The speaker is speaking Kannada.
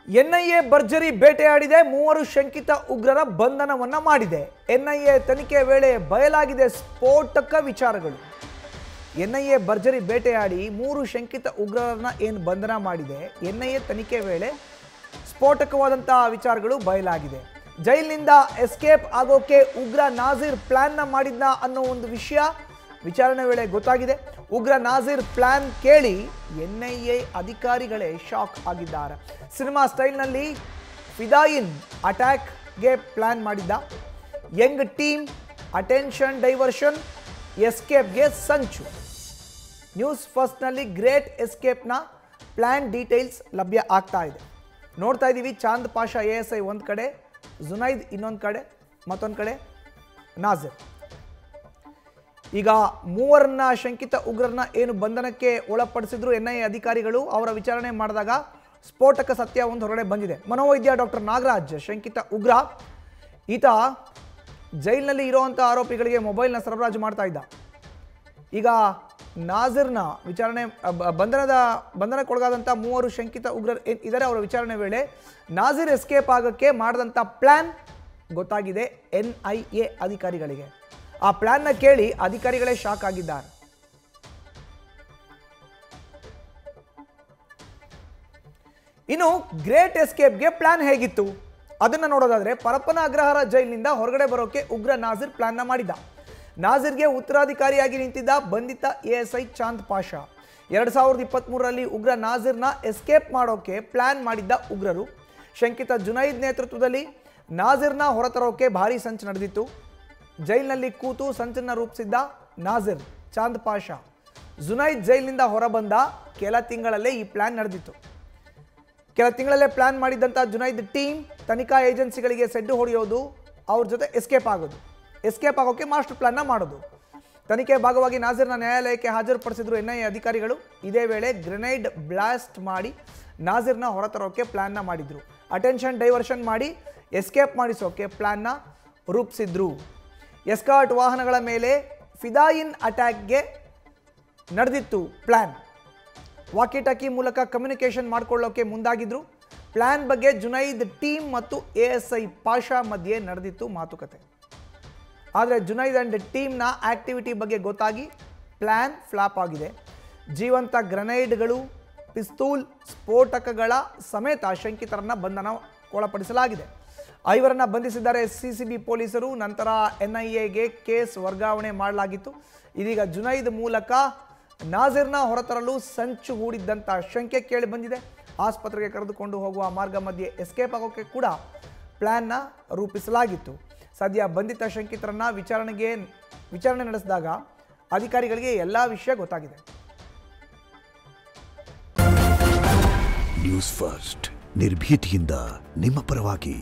ಎನ್ಐಎ ಭರ್ಜರಿ ಬೇಟೆಯಾಡಿದೆ, ಮೂವರು ಶಂಕಿತ ಉಗ್ರರ ಬಂಧನವನ್ನ ಮಾಡಿದೆ. ಎನ್ಐಎ ತನಿಖೆ ವೇಳೆ ಬಯಲಾಗಿದೆ ಸ್ಫೋಟಕ ವಿಚಾರಗಳು. ಎನ್ಐಎ ಭರ್ಜರಿ ಬೇಟೆಯಾಡಿ ಮೂರು ಶಂಕಿತ ಉಗ್ರರನ್ನ ಏನು ಬಂಧನ ಮಾಡಿದೆ. ಎನ್ಐಎ ತನಿಖೆ ವೇಳೆ ಸ್ಫೋಟಕವಾದಂತಹ ವಿಚಾರಗಳು ಬಯಲಾಗಿದೆ. ಜೈಲಿನಿಂದ ಎಸ್ಕೇಪ್ ಆಗೋಕೆ ಉಗ್ರ ನಾಜೀರ್ ಪ್ಲಾನ್ನ ಮಾಡಿದ್ನ ಅನ್ನೋ ಒಂದು ವಿಷಯ ವಿಚಾರಣೆ ವೇಳೆ ಗೊತ್ತಾಗಿದೆ. ಉಗ್ರ ನಾಜೀರ್ ಪ್ಲಾನ್ ಕೇಳಿ ಎನ್ಐಎ ಅಧಿಕಾರಿಗಳೇ ಶಾಕ್ ಆಗಿದ್ದಾರೆ. ಸಿನಿಮಾ ಸ್ಟೈಲ್ನಲ್ಲಿ ಫಿದಾಯಿನ್ ಅಟ್ಯಾಕ್ಗೆ ಪ್ಲಾನ್ ಮಾಡಿದ್ದ. ಯಂಗ್ ಟೀಮ್, ಅಟೆನ್ಷನ್ ಡೈವರ್ಷನ್, ಎಸ್ಕೇಪ್ಗೆ ಸಂಚು. ನ್ಯೂಸ್ ಫಸ್ಟ್ನಲ್ಲಿ ಗ್ರೇಟ್ ಎಸ್ಕೇಪ್ನ ಪ್ಲಾನ್ ಡೀಟೇಲ್ಸ್ ಲಭ್ಯ ಆಗ್ತಾ ಇದೆ. ನೋಡ್ತಾ ಇದ್ದೀವಿ, ಚಾಂದ್ ಪಾಷಾ ASI ಒಂದು ಕಡೆ, ಜುನೈದ್ ಇನ್ನೊಂದು ಕಡೆ, ಮತ್ತೊಂದು ಕಡೆ ನಾಜೀರ್. ಈಗ ಮೂವರನ್ನ ಶಂಕಿತ ಉಗ್ರರನ್ನ ಏನು ಬಂಧನಕ್ಕೆ ಒಳಪಡಿಸಿದ್ರು ಎನ್ಐಎ ಅಧಿಕಾರಿಗಳು, ಅವರ ವಿಚಾರಣೆ ಮಾಡಿದಾಗ ಸ್ಫೋಟಕ ಸತ್ಯ ಒಂದು ಹೊರಗಡೆ ಬಂದಿದೆ. ಮನೋವೈದ್ಯ ಡಾಕ್ಟರ್ ನಾಗರಾಜ್ ಶಂಕಿತ ಉಗ್ರ. ಈತ ಜೈಲಿನಲ್ಲಿ ಇರುವಂಥ ಆರೋಪಿಗಳಿಗೆ ಮೊಬೈಲ್ನ ಸರಬರಾಜು ಮಾಡ್ತಾ ಇದ್ದ. ಈಗ ನಾಜೀರ್ನ ವಿಚಾರಣೆ ಬಂಧನಕ್ಕೊಳಗಾದಂಥ ಮೂವರು ಶಂಕಿತ ಉಗ್ರರು ಇದ್ದಾರೆ. ಅವರ ವಿಚಾರಣೆ ವೇಳೆ ನಾಜೀರ್ ಎಸ್ಕೇಪ್ ಆಗೋಕ್ಕೆ ಮಾಡಿದಂಥ ಪ್ಲಾನ್ ಗೊತ್ತಾಗಿದೆ ಎನ್ಐಎ ಅಧಿಕಾರಿಗಳಿಗೆ. ಆ ಪ್ಲಾನ್ನ ಕೇಳಿ ಅಧಿಕಾರಿಗಳೇ ಶಾಕ್ ಆಗಿದ್ದಾರೆ. ಇನ್ನು ಗ್ರೇಟ್ ಎಸ್ಕೇಪ್ಗೆ ಪ್ಲಾನ್ ಹೇಗಿತ್ತು ಅದನ್ನ ನೋಡೋದಾದ್ರೆ, ಪರಪ್ಪನ ಅಗ್ರಹಾರ ಜೈಲಿನಿಂದ ಹೊರಗಡೆ ಬರೋಕೆ ಉಗ್ರ ನಾಜೀರ್ ಪ್ಲಾನ್ನ ಮಾಡಿದ್ದ. ನಾಜೀರ್ಗೆ ಉತ್ತರಾಧಿಕಾರಿಯಾಗಿ ನಿಂತಿದ್ದ ಬಂಧಿತ ASI ಚಾಂದ್ ಪಾಷಾ. 2023ರಲ್ಲಿ ಉಗ್ರ ನಾಜೀರ್ನ ಎಸ್ಕೇಪ್ ಮಾಡೋಕೆ ಪ್ಲಾನ್ ಮಾಡಿದ್ದ ಉಗ್ರರು. ಶಂಕಿತ ಜುನೈದ್ ನೇತೃತ್ವದಲ್ಲಿ ನಾಜೀರ್ನ ಹೊರತರೋಕೆ ಭಾರೀ ಸಂಚು ನಡೆದಿತ್ತು. ಜೈಲಿನಲ್ಲಿ ಕೂತು ಸಂಚನ್ನು ರೂಪಿಸಿದ್ದ ನಾಜೀರ್ ಚಾಂದ್ ಪಾಷಾ. ಜುನೈದ್ ಜೈಲಿನಿಂದ ಹೊರಬಂದ ಕೆಲ ತಿಂಗಳಲ್ಲೇ ಈ ಪ್ಲಾನ್ ನಡೆದಿತ್ತು. ಕೆಲ ತಿಂಗಳಲ್ಲೇ ಪ್ಲಾನ್ ಮಾಡಿದ್ದಂಥ ಜುನೈದ್ ಟೀಮ್ ತನಿಖಾ ಏಜೆನ್ಸಿಗಳಿಗೆ ಸೆಡ್ಡು ಹೊಡೆಯೋದು, ಅವ್ರ ಜೊತೆ ಎಸ್ಕೇಪ್ ಆಗೋದು, ಎಸ್ಕೇಪ್ ಆಗೋಕೆ ಮಾಸ್ಟರ್ ಪ್ಲಾನ್ನ ಮಾಡೋದು. ತನಿಖೆ ಭಾಗವಾಗಿ ನಾಜೀರ್ನ ನ್ಯಾಯಾಲಯಕ್ಕೆ ಹಾಜರುಪಡಿಸಿದ್ರು ಎನ್ಐಎ ಅಧಿಕಾರಿಗಳು. ಇದೇ ವೇಳೆ ಗ್ರೆನೇಡ್ ಬ್ಲಾಸ್ಟ್ ಮಾಡಿ ನಾಜೀರ್ನ ಹೊರತರೋಕೆ ಪ್ಲಾನ್ನ ಮಾಡಿದ್ರು. ಅಟೆನ್ಷನ್ ಡೈವರ್ಷನ್ ಮಾಡಿ ಎಸ್ಕೇಪ್ ಮಾಡಿಸೋಕೆ ಪ್ಲಾನ್ನ ರೂಪಿಸಿದ್ರು. ಎಸ್ಕಾರ್ಟ್ ವಾಹನಗಳ ಮೇಲೆ ಫಿದಾಯಿನ್ ಅಟ್ಯಾಕ್ಗೆ ನಡೆದಿತ್ತು ಪ್ಲಾನ್. ವಾಕಿಟಾಕಿ ಮೂಲಕ ಕಮ್ಯುನಿಕೇಷನ್ ಮಾಡಿಕೊಳ್ಳೋಕೆ ಮುಂದಾಗಿದ್ರು. ಪ್ಲಾನ್ ಬಗ್ಗೆ ಜುನೈದ್ ಟೀಮ್ ಮತ್ತು ASI ಪಾಷಾ ಮಧ್ಯೆ ನಡೆದಿತ್ತು ಮಾತುಕತೆ. ಆದರೆ ಜುನೈದ್ ಅಂಡ್ ಟೀಮ್ನ ಆಕ್ಟಿವಿಟಿ ಬಗ್ಗೆ ಗೊತ್ತಾಗಿ ಪ್ಲಾನ್ ಫ್ಲಾಪ್ ಆಗಿದೆ. ಜೀವಂತ ಗ್ರೆನೇಡ್ಗಳು, ಪಿಸ್ತೂಲ್, ಸ್ಫೋಟಕಗಳ ಸಮೇತ ಶಂಕಿತರನ್ನ ಬಂಧನಕ್ಕೊಳಪಡಿಸಲಾಗಿದೆ. 5ರನ್ನ ಬಂಧಿಸಿದ್ದಾರೆ CCB ಪೊಲೀಸರು. ನಂತರ NIAಗೆ ಕೇಸ್ ವರ್ಗಾವಣೆ ಮಾಡಲಾಗಿತ್ತು. ಇದೀಗ ಜುನೈದ್ ಮೂಲಕ ನಾಜೀರ್ನ ಹೊರತರಲು ಸಂಚು ಹೂಡಿದ್ದಂಥ ಶಂಕೆ ಕೇಳಿ ಬಂದಿದೆ. ಆಸ್ಪತ್ರೆಗೆ ಕರೆದುಕೊಂಡು ಹೋಗುವ ಮಾರ್ಗ ಮಧ್ಯೆ ಎಸ್ಕೇಪ್ ಆಗೋಕ್ಕೆ ಕೂಡ ಪ್ಲಾನ್ನ ರೂಪಿಸಲಾಗಿತ್ತು. ಸದ್ಯ ಬಂಧಿತ ಶಂಕಿತರನ್ನ ವಿಚಾರಣೆ ನಡೆಸಿದಾಗ ಅಧಿಕಾರಿಗಳಿಗೆ ಎಲ್ಲ ವಿಷಯ ಗೊತ್ತಾಗಿದೆ. ನ್ಯೂಸ್ ಫಸ್ಟ್ ನಿರ್ಭೀತಿಯಿಂದ ನಿಮ್ಮ ಪರವಾಗಿ.